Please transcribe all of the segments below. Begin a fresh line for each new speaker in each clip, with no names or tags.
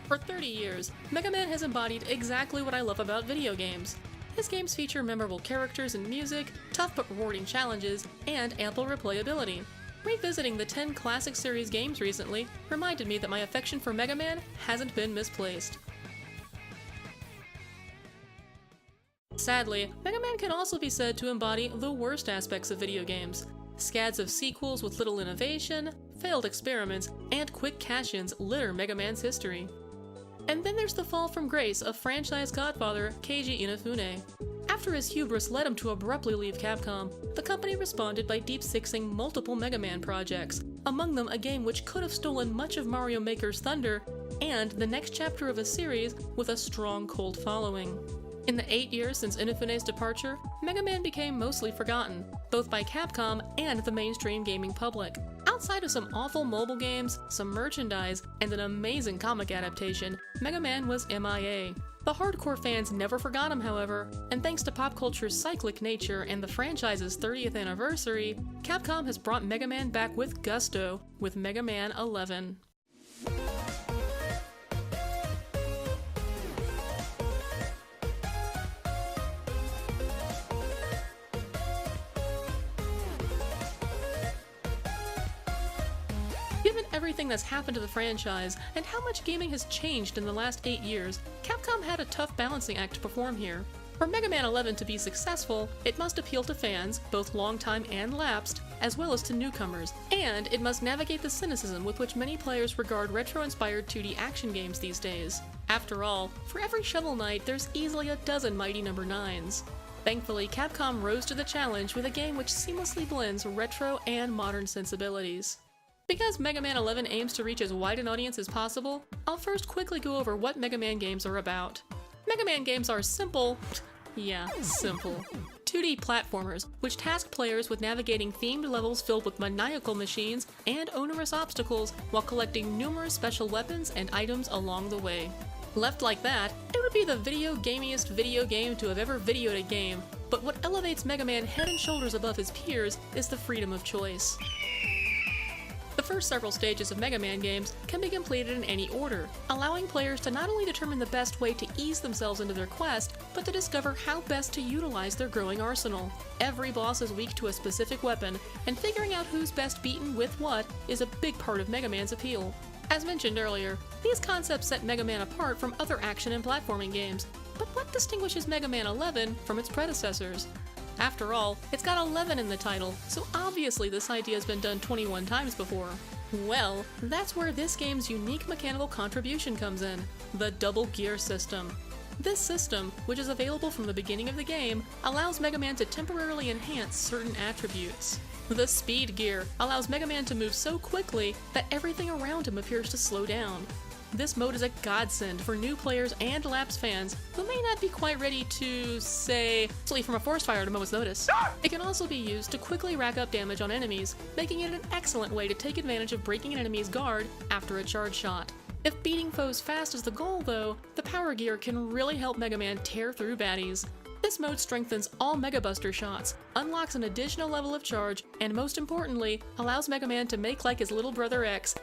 For 30 years, Mega Man has embodied exactly what I love about video games. His games feature memorable characters and music, tough but rewarding challenges, and ample replayability. Revisiting the 10 classic series games recently reminded me that my affection for Mega Man hasn't been misplaced. Sadly, Mega Man can also be said to embody the worst aspects of video games. Scads of sequels with little innovation, failed experiments, and quick cash-ins litter Mega Man's history. And then there's the fall from grace of franchise godfather Keiji Inafune. After his hubris led him to abruptly leave Capcom, the company responded by deep-sixing multiple Mega Man projects, among them a game which could have stolen much of Mario Maker's thunder, and the next chapter of a series with a strong cult following. In the 8 years since Inafune's departure, Mega Man became mostly forgotten, both by Capcom and the mainstream gaming public. Outside of some awful mobile games, some merchandise, and an amazing comic adaptation, Mega Man was MIA. The hardcore fans never forgot him, however, and thanks to pop culture's cyclic nature and the franchise's 30th anniversary, Capcom has brought Mega Man back with gusto with Mega Man 11. Given everything that's happened to the franchise, and how much gaming has changed in the last 8 years, Capcom had a tough balancing act to perform here. For Mega Man 11 to be successful, it must appeal to fans, both longtime and lapsed, as well as to newcomers, and it must navigate the cynicism with which many players regard retro-inspired 2D action games these days. After all, for every Shovel Knight, there's easily a dozen Mighty No. 9s. Thankfully, Capcom rose to the challenge with a game which seamlessly blends retro and modern sensibilities. Because Mega Man 11 aims to reach as wide an audience as possible, I'll first quickly go over what Mega Man games are about. Mega Man games are simple, 2D platformers, which task players with navigating themed levels filled with maniacal machines and onerous obstacles while collecting numerous special weapons and items along the way. Left like that, it would be the video-gamiest video game to have ever videoed a game, but what elevates Mega Man head and shoulders above his peers is the freedom of choice. The first several stages of Mega Man games can be completed in any order, allowing players to not only determine the best way to ease themselves into their quest, but to discover how best to utilize their growing arsenal. Every boss is weak to a specific weapon, and figuring out who's best beaten with what is a big part of Mega Man's appeal. As mentioned earlier, these concepts set Mega Man apart from other action and platforming games, but what distinguishes Mega Man 11 from its predecessors? After all, it's got 11 in the title, so obviously this idea has been done 21 times before. Well, that's where this game's unique mechanical contribution comes in, the double gear system. This system, which is available from the beginning of the game, allows Mega Man to temporarily enhance certain attributes. The speed gear allows Mega Man to move so quickly that everything around him appears to slow down. This mode is a godsend for new players and lapsed fans who may not be quite ready to, say, flee from a forest fire at a moment's notice. It can also be used to quickly rack up damage on enemies, making it an excellent way to take advantage of breaking an enemy's guard after a charge shot. If beating foes fast is the goal, though, the power gear can really help Mega Man tear through baddies. This mode strengthens all Mega Buster shots, unlocks an additional level of charge, and most importantly, allows Mega Man to make like his little brother X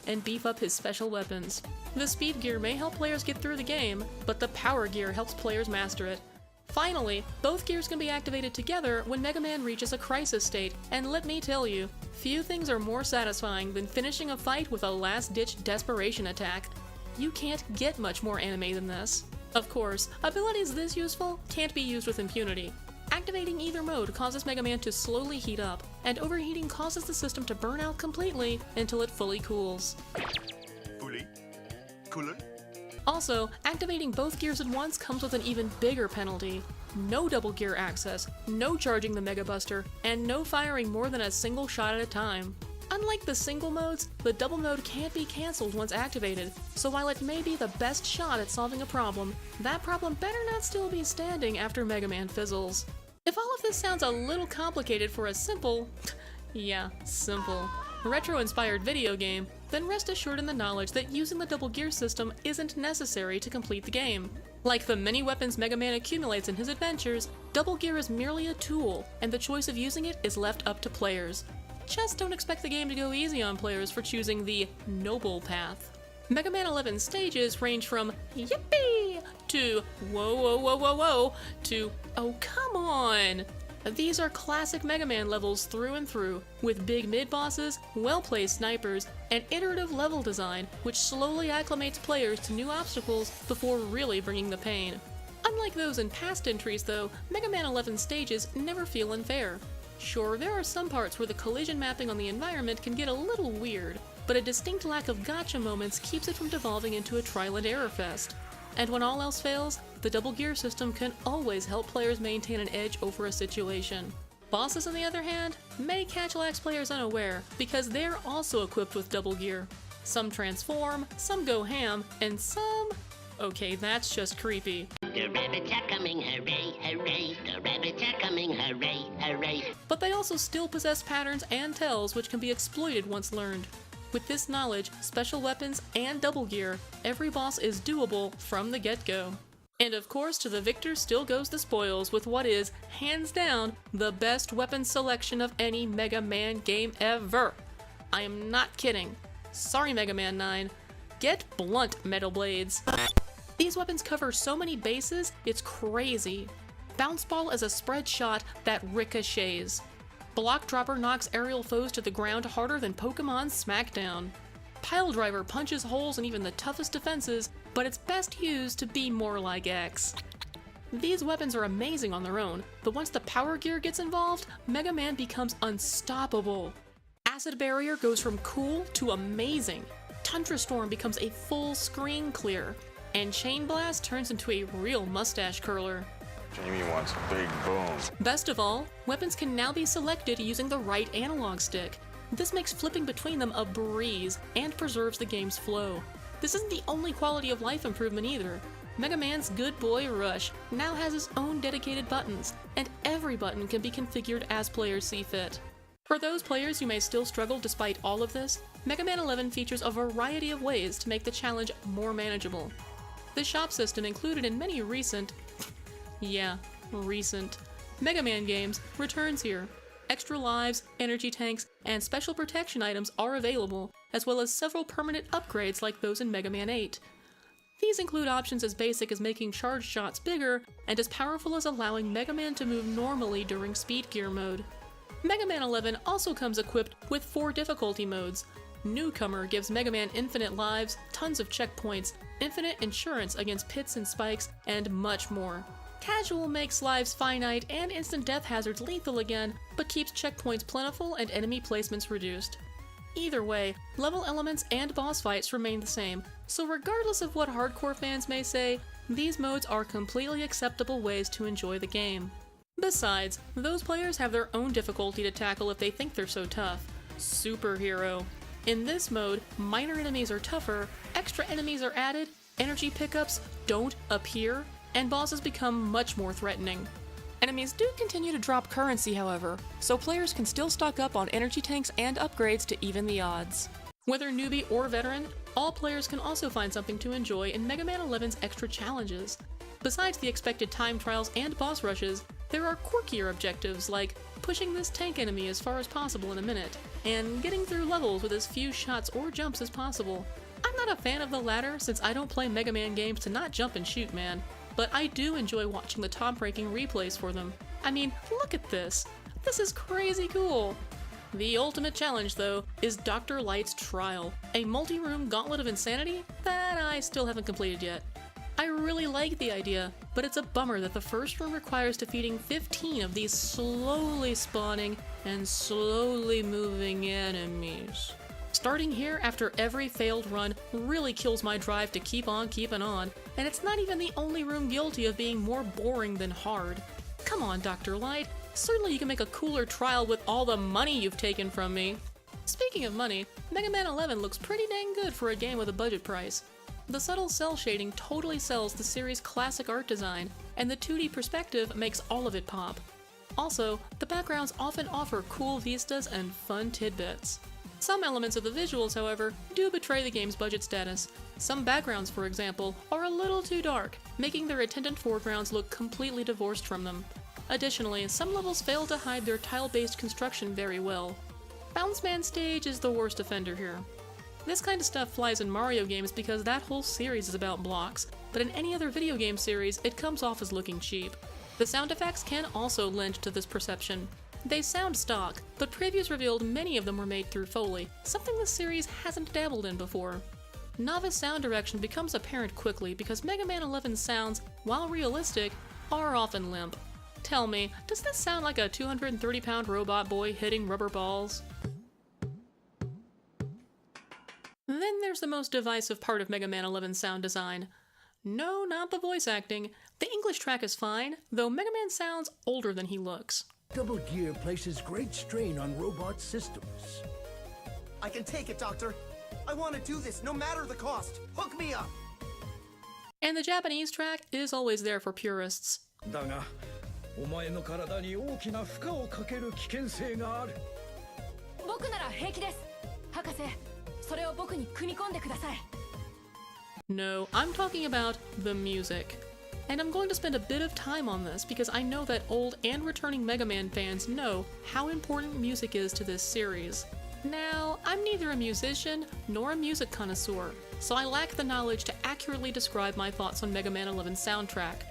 and beef up his special weapons. The speed gear may help players get through the game, but the power gear helps players master it. Finally, both gears can be activated together when Mega Man reaches a crisis state, and let me tell you, few things are more satisfying than finishing a fight with a last-ditch desperation attack. You can't get much more anime than this. Of course, abilities this useful can't be used with impunity. Activating either mode causes Mega Man to slowly heat up, and overheating causes the system to burn out completely until it fully cools. Also, activating both gears at once comes with an even bigger penalty. No double gear access, no charging the Mega Buster, and no firing more than a single shot at a time. Unlike the single modes, the double mode can't be cancelled once activated, so while it may be the best shot at solving a problem, that problem better not still be standing after Mega Man fizzles. If all of this sounds a little complicated for a simple, retro-inspired video game, then rest assured in the knowledge that using the double gear system isn't necessary to complete the game. Like the many weapons Mega Man accumulates in his adventures, double gear is merely a tool, and the choice of using it is left up to players. Just don't expect the game to go easy on players for choosing the noble path. Mega Man 11 stages range from yippee to whoa whoa whoa whoa whoa to oh come on. These are classic Mega Man levels through and through, with big mid-bosses, well-placed snipers, and iterative level design which slowly acclimates players to new obstacles before really bringing the pain. Unlike those in past entries though, Mega Man 11 stages never feel unfair. Sure, there are some parts where the collision mapping on the environment can get a little weird, but a distinct lack of gotcha moments keeps it from devolving into a trial and error fest. And when all else fails, the double gear system can always help players maintain an edge over a situation. Bosses, on the other hand, may catch lax players unaware, because they're also equipped with double gear. Some transform, some go ham, and some... okay, that's just creepy.
The rabbits are coming, hooray, hooray. The rabbits are coming, hooray, hooray.
But they also still possess patterns and tells which can be exploited once learned. With this knowledge, special weapons, and double gear, every boss is doable from the get-go. And of course, to the victor still goes the spoils with what is, hands down, the best weapon selection of any Mega Man game ever. I am not kidding. Sorry, Mega Man 9. Get blunt, Metal Blades. These weapons cover so many bases, it's crazy. Bounce Ball is a spread shot that ricochets. Block Dropper knocks aerial foes to the ground harder than Pokemon's Smackdown. Pile Driver punches holes in even the toughest defenses, but it's best used to be more like X. These weapons are amazing on their own, but once the power gear gets involved, Mega Man becomes unstoppable. Acid Barrier goes from cool to amazing. Tundra Storm becomes a full screen clear, and Chain Blast turns into a real mustache curler.
Jamie wants a big boom.
Best of all, weapons can now be selected using the right analog stick. This makes flipping between them a breeze and preserves the game's flow. This isn't the only quality of life improvement either. Mega Man's Good Boy Rush now has its own dedicated buttons, and every button can be configured as players see fit. For those players who may still struggle despite all of this, Mega Man 11 features a variety of ways to make the challenge more manageable. The shop system included in many recent Mega Man games returns here. Extra lives, energy tanks, and special protection items are available, as well as several permanent upgrades like those in Mega Man 8. These include options as basic as making charge shots bigger, and as powerful as allowing Mega Man to move normally during speed gear mode. Mega Man 11 also comes equipped with 4 difficulty modes. Newcomer gives Mega Man infinite lives, tons of checkpoints, infinite insurance against pits and spikes, and much more. Casual makes lives finite and instant death hazards lethal again, but keeps checkpoints plentiful and enemy placements reduced. Either way, level elements and boss fights remain the same, so regardless of what hardcore fans may say, these modes are completely acceptable ways to enjoy the game. Besides, those players have their own difficulty to tackle if they think they're so tough. Superhero. In this mode, minor enemies are tougher, extra enemies are added, energy pickups don't appear, and bosses become much more threatening. Enemies do continue to drop currency, however, so players can still stock up on energy tanks and upgrades to even the odds. Whether newbie or veteran, all players can also find something to enjoy in Mega Man 11's extra challenges. Besides the expected time trials and boss rushes, there are quirkier objectives like pushing this tank enemy as far as possible in a minute, and getting through levels with as few shots or jumps as possible. I'm not a fan of the latter since I don't play Mega Man games to not jump and shoot, man, but I do enjoy watching the top-ranking replays for them. I mean, look at this! This is crazy cool! The ultimate challenge, though, is Dr. Light's Trial, a multi-room gauntlet of insanity that I still haven't completed yet. I really like the idea, but it's a bummer that the first room requires defeating 15 of these slowly spawning and slowly moving enemies. Starting here after every failed run really kills my drive to keep on keeping on, and it's not even the only room guilty of being more boring than hard. Come on, Dr. Light, certainly you can make a cooler trial with all the money you've taken from me. Speaking of money, Mega Man 11 looks pretty dang good for a game with a budget price. The subtle cell shading totally sells the series' classic art design, and the 2D perspective makes all of it pop. Also, the backgrounds often offer cool vistas and fun tidbits. Some elements of the visuals, however, do betray the game's budget status. Some backgrounds, for example, are a little too dark, making their attendant foregrounds look completely divorced from them. Additionally, some levels fail to hide their tile-based construction very well. Bounce Man Stage is the worst offender here. This kind of stuff flies in Mario games because that whole series is about blocks, but in any other video game series, it comes off as looking cheap. The sound effects can also lend to this perception. They sound stock, but previews revealed many of them were made through Foley, something this series hasn't dabbled in before. Novice sound direction becomes apparent quickly because Mega Man 11's sounds, while realistic, are often limp. Tell me, does this sound like a 230-pound robot boy hitting rubber balls? Then there's the most divisive part of Mega Man 11's sound design. No, not the voice acting. The English track is fine, though Mega Man sounds older than he looks.
Double gear places great strain on robot systems.
I can take it, Doctor. I want to do this, no matter the cost. Hook me up!
And the Japanese track is always there for purists.
だが、お前の体に大きな負荷をかける危険性がある。
僕なら平気です。博士、それを僕に組み込んでください。
No, I'm talking about the music. And I'm going to spend a bit of time on this because I know that old and returning Mega Man fans know how important music is to this series. Now, I'm neither a musician nor a music connoisseur, so I lack the knowledge to accurately describe my thoughts on Mega Man 11's soundtrack.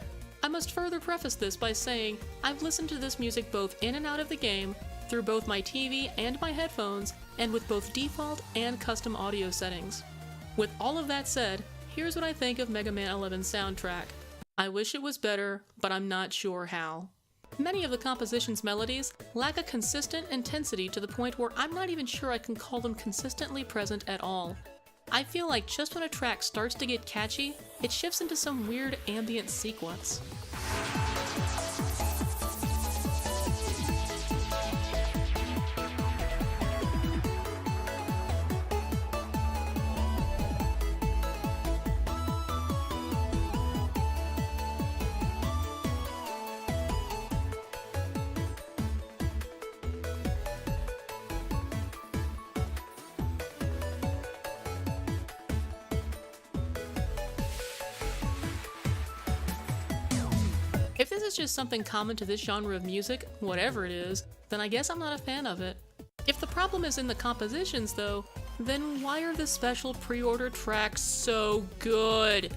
I must further preface this by saying I've listened to this music both in and out of the game, through both my TV and my headphones, and with both default and custom audio settings. With all of that said, here's what I think of Mega Man 11's soundtrack. I wish it was better, but I'm not sure how. Many of the composition's melodies lack a consistent intensity to the point where I'm not even sure I can call them consistently present at all. I feel like just when a track starts to get catchy, it shifts into some weird ambient sequence. If this is just something common to this genre of music, whatever it is, then I guess I'm not a fan of it. If the problem is in the compositions though, then why are the special pre-order tracks so good?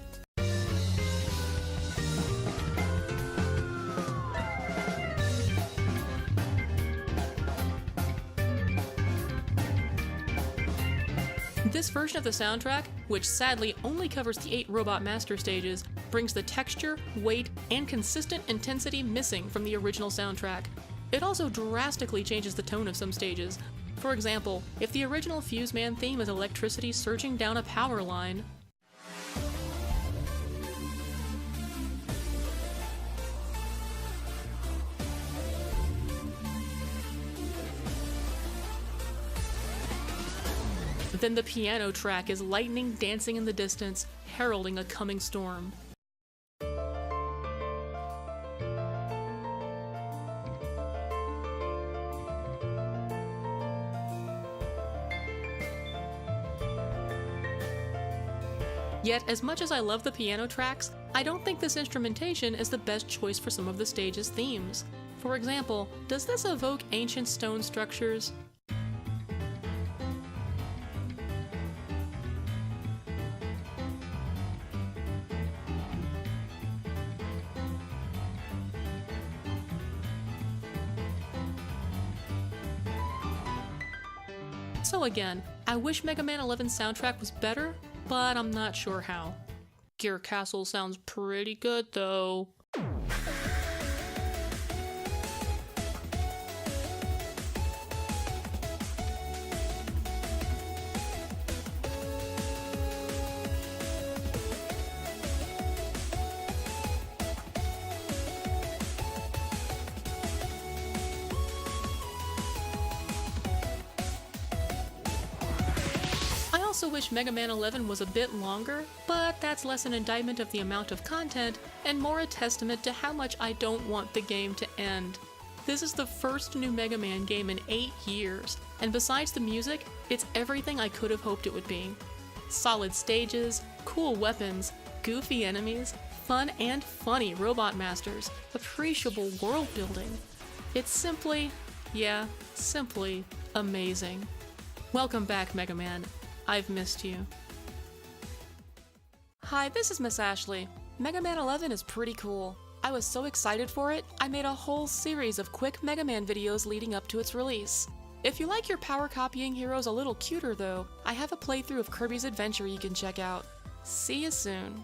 This version of the soundtrack, which sadly only covers the 8 Robot Master stages, brings the texture, weight, and consistent intensity missing from the original soundtrack. It also drastically changes the tone of some stages. For example, if the original Fuse Man theme is electricity surging down a power line, then the piano track is lightning dancing in the distance, heralding a coming storm. Yet, as much as I love the piano tracks, I don't think this instrumentation is the best choice for some of the stage's themes. For example, does this evoke ancient stone structures? So again, I wish Mega Man 11's soundtrack was better, but I'm not sure how. Gear Castle sounds pretty good though. I also wish Mega Man 11 was a bit longer, but that's less an indictment of the amount of content and more a testament to how much I don't want the game to end. This is the first new Mega Man game in 8 years, and besides the music, it's everything I could have hoped it would be. Solid stages, cool weapons, goofy enemies, fun and funny robot masters, appreciable world building. It's simply, yeah, simply amazing. Welcome back, Mega Man. I've missed you. Hi, this is Miss Ashley. Mega Man 11 is pretty cool. I was so excited for it, I made a whole series of quick Mega Man videos leading up to its release. If you like your power copying heroes a little cuter though, I have a playthrough of Kirby's Adventure you can check out. See you soon.